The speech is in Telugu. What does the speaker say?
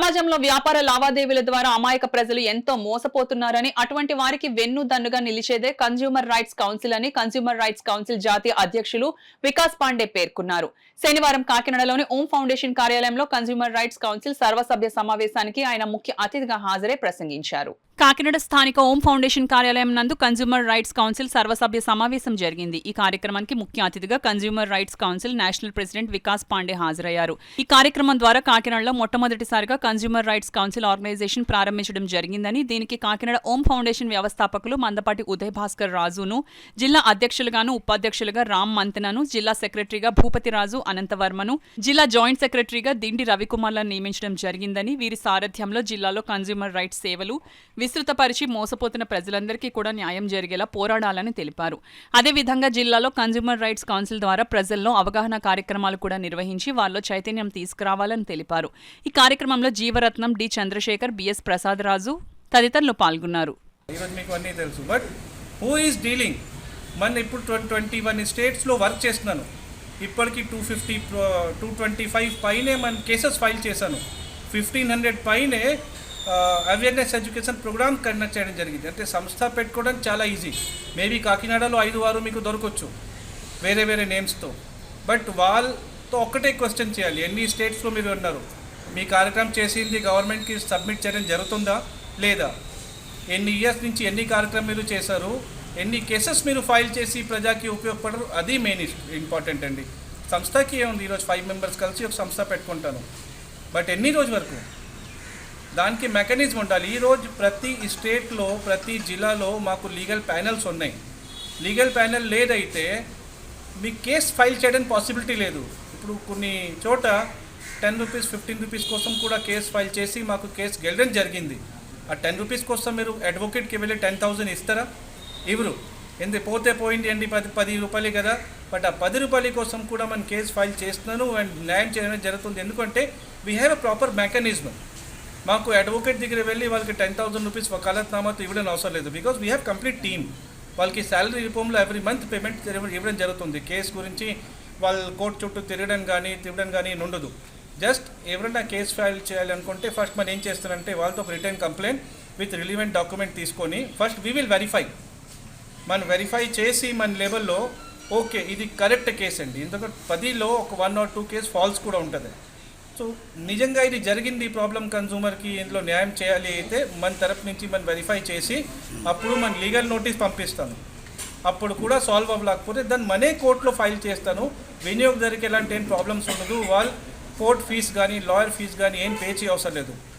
సమాజంలో వ్యాపార లావాదేవీల ద్వారా అమాయక ప్రజలు ఎంతో మోసపోతున్నారని, అటువంటి వారికి వెన్నుదన్నుగా నిలిచేదే కన్స్యూమర్ రైట్స్ కౌన్సిల్ అని కన్స్యూమర్ రైట్స్ కౌన్సిల్ జాతీయ అధ్యక్షులు వికాస్ పాండే పేర్కొన్నారు. శనివారం కాకినాడలోని ఓం ఫౌండేషన్ కార్యాలయంలో కన్స్యూమర్ రైట్స్ కౌన్సిల్ సర్వసభ్య సమావేశానికి ఆయన ముఖ్య అతిథిగా హాజరై ప్రసంగించారు. కాకినాడ స్థానిక ఓం ఫౌండేషన్ కార్యాలయం నందు కన్స్యూమర్ రైట్స్ కౌన్సిల్ సర్వసభ్య సమావేశం జరిగింది. ఈ కార్యక్రమానికి ముఖ్య అతిథిగా consumer rights council national president Vikas Pandey హాజరయ్యారు. ఈ కార్యక్రమం ద్వారా కాకినాడలో మొట్టమొదటిసారిగా కన్స్యూమర్ రైట్స్ కౌన్సిల్ ఆర్గనైజేషన్ ప్రారంభించడం జరిగిందని, దీనికి కాకినాడ ఓం ఫౌండేషన్ వ్యవస్థాపకులు మందపాటి ఉదయ్ భాస్కర్ రాజును, జిల్లా అధ్యక్షులుగాను ఉపాధ్యక్షులుగా రామ్ మంతనను, జిల్లా సెక్రటరీగా భూపతి రాజు అనంతవర్మను, జిల్లా జాయింట్ సెక్రటరీగా దిండి రవికుమార్లను నియమించడం జరిగిందని, వీరి సారథ్యంలో జిల్లాలో కన్స్యూమర్ రైట్స్ సేవలు విస్తృతపరిచి మోసపోతున్న ప్రజలందరికీ కూడా న్యాయం జరిగేలా పోరాడాలని తెలిపారు. అదేవిధంగా జిల్లాలో కన్స్యూమర్ రైట్స్ కౌన్సిల్ ద్వారా ప్రజల్లో అవగాహన కార్యక్రమాలు కూడా నిర్వహించి వారిలో చైతన్యం తీసుకురావాలని తెలిపారు. ఈ కార్యక్రమంలో జీవరత్నం, డి చంద్రశేఖర్, బిఎస్ ప్రసాద్ రాజు తదితరులు పాల్గొన్నారు. ఇప్పుడు 21 స్టేట్స్లో వర్క్ చేస్తున్నాను. ఇప్పటికీ 225 పైనే మన కేసెస్ ఫైల్ చేశాను. 1500 పైనే అవేర్నెస్ ఎడ్యుకేషన్ ప్రోగ్రామ్ కండక్ట్ చేయడం జరిగింది. అంటే సంస్థ పెట్టుకోవడం చాలా ఈజీ. మేబీ కాకినాడలో 5-6 మీకు దొరకవచ్చు వేరే వేరే నేమ్స్తో. బట్ వాళ్ళతో ఒక్కటే క్వశ్చన్ చేయాలి, ఎన్ని స్టేట్స్లో మీరు ఉన్నారు, మీ కార్యక్రమం చేసింది గవర్నమెంట్కి సబ్మిట్ చేయడం జరుగుతుందా లేదా, ఎన్ని ఇయర్స్ నుంచి ఎన్ని కార్యక్రమం మీరు చేశారు, ఎన్ని కేసెస్ మీరు ఫైల్ చేసి ప్రజాకి ఉపయోగపడరు, అది మెయిన్ ఇంపార్టెంట్ అండి. సంస్థకి ఏముంది, ఈరోజు 5 మెంబర్స్ కలిసి ఒక సంస్థ పెట్టుకుంటాను, బట్ ఎన్ని రోజు వరకు దానికి మెకానిజం ఉండాలి. ఈరోజు ప్రతి స్టేట్లో ప్రతి జిల్లాలో మాకు లీగల్ ప్యానెల్స్ ఉన్నాయి. లీగల్ ప్యానెల్ లేదైతే మీ కేసు ఫైల్ చేయడానికి పాసిబిలిటీ లేదు. ఇప్పుడు కొన్ని చోట 10 రూపీస్ 15 రూపీస్ కోసం కూడా కేసు ఫైల్ చేసి మాకు కేసు గెలడం జరిగింది. ఆ 10 రూపీస్ కోసం మీరు అడ్వకేట్కి వెళ్ళి 10,000 ఇస్తారా? ఇవ్వరు. ఎందుకు పోతే పోయింది అండి, 10 రూపాయలే కదా. బట్ ఆ 10 రూపాయల కోసం కూడా మనం కేసు ఫైల్ చేస్తున్నాను అండ్ న్యాయం చేయడం జరుగుతుంది. ఎందుకంటే we have a proper mechanism. మాకు అడ్వకేట్ దగ్గర వెళ్ళి వాళ్ళకి 10,000 రూపీస్ వకాలత్నామాతో ఇవ్వడం అవసరం లేదు. Because we have complete team. వాళ్ళకి శాలరీ రూపంలో ఎవ్రీ మంత్ పేమెంట్ ఇవ్వడం జరుగుతుంది. కేసు గురించి వాళ్ళు కోర్టు చుట్టూ తిరగడం కానీ ఉండదు. జస్ట్ ఎవరైనా కేసు ఫైల్ చేయాలనుకుంటే ఫస్ట్ మనం ఏం చేస్తారంటే వాళ్ళతో ఒక return complaint with relevant document తీసుకొని ఫస్ట్ వీ విల్ వెరిఫై. మనం వెరిఫై చేసి మన లెవెల్లో ఓకే ఇది కరెక్ట్ కేసు అండి. ఎందుకంటే 10లో ఒక 1 or 2 కేసు ఫాల్స్ కూడా ఉంటుంది. సో నిజంగా ఇది జరిగింది, ఈ ప్రాబ్లం కన్సూమర్కి ఇందులో న్యాయం చేయాలి అయితే మన తరపు నుంచి మనం వెరిఫై చేసి అప్పుడు మన లీగల్ నోటీస్ పంపిస్తాను. అప్పుడు కూడా సాల్వ్ అవ్వలేకపోతే దాన్ని మనే కోర్టులో ఫైల్ చేస్తాను. వినియోగదారుకి ఎలాంటి ఏం ప్రాబ్లమ్స్ ఉండదు. వాళ్ళు కోర్ట్ ఫీజు కానీ లాయర్ ఫీజు కానీ ఏం పే చేయవసరం లేదు.